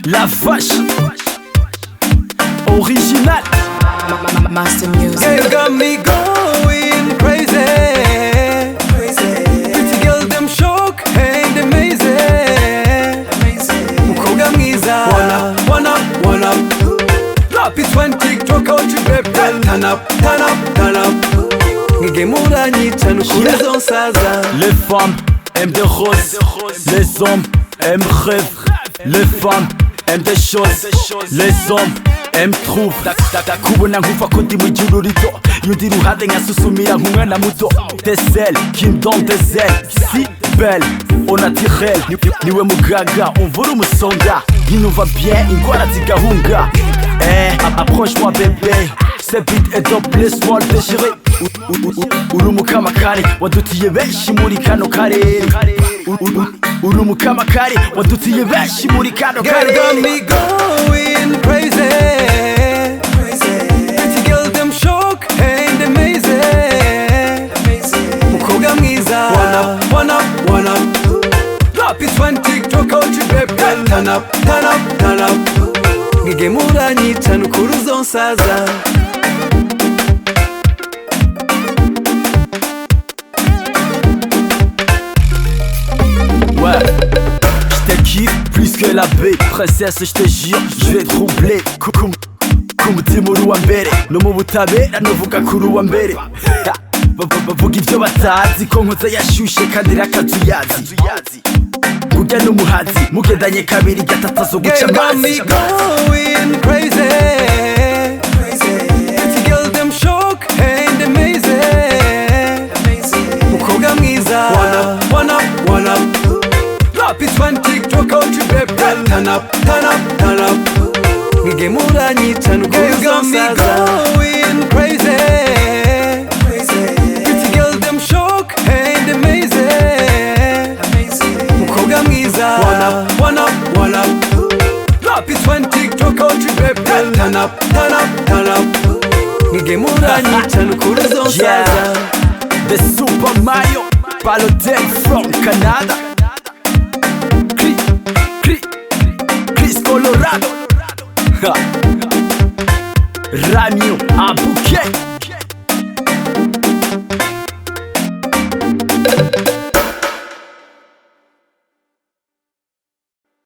La vache original. Master music. Yeah, you got me going crazy. Pretty girl, them shock and amazing. Mukobwa mwiza, wanna drop it when TikTok out you baby. Turn up, turn up, turn up. Ngigemura nyica nukuri zonsaza. Les femmes aiment des roses, les hommes aiment rêve. Les femmes aiment des choses, les hommes aiment trouve. Kubona nkuva ko ndi mu gihugu rito, yundi ruhande nkasusumira nk'umwana muto. Des ailes qui me donnent des ailes, si belle au naturel. Niwe mugaga umvura umusonga, nkinumva bien ingwara zigahunga. Approche-moi bébé, c'est beat et top, laisse-moi le déchirer. Uri umukamakare wadutiye benshi muri kano karere. Uri umukamakare wadutiye benshi muri kano Girl, karere. got me going crazy. Pretty girl, them shock and amazing. Mukobwa mwiza, wanna drop it when TikTok out you baby. Turn up, turn up, turn up. Ngigemura nyica nukuri zonsaza. Ouais, j'te kiffe plus que la baie. Princesse, j'te jure, j'vais te troubler. Kumutima uri uwa mbere, no mu butabera novuga kuri uwa mbere. Bavuga ivyo batazi ko nkoze yashushe kandi rakazuyazi. Kurya n'umuhazi mugendanye kabiri gatatu zo guca Girl, got me amazi. going crazy. Pretty girl, them shock and amazing. Mukobwa mwiza, wanna drop it when TikTok out you baby. Turn up, turn up, turn up. Ngigemura nyica nukuri zonsaza. Going crazy. Pretty girl, them shock and amazing. Mukobwa mwiza, wanna drop it when TikTok out you baby. Turn up, turn up, turn up. Ngigemura nyica nukuri zonsaza. The Super Mario Balotel from Canada. Chris Colorado. Ramio, un bouquet.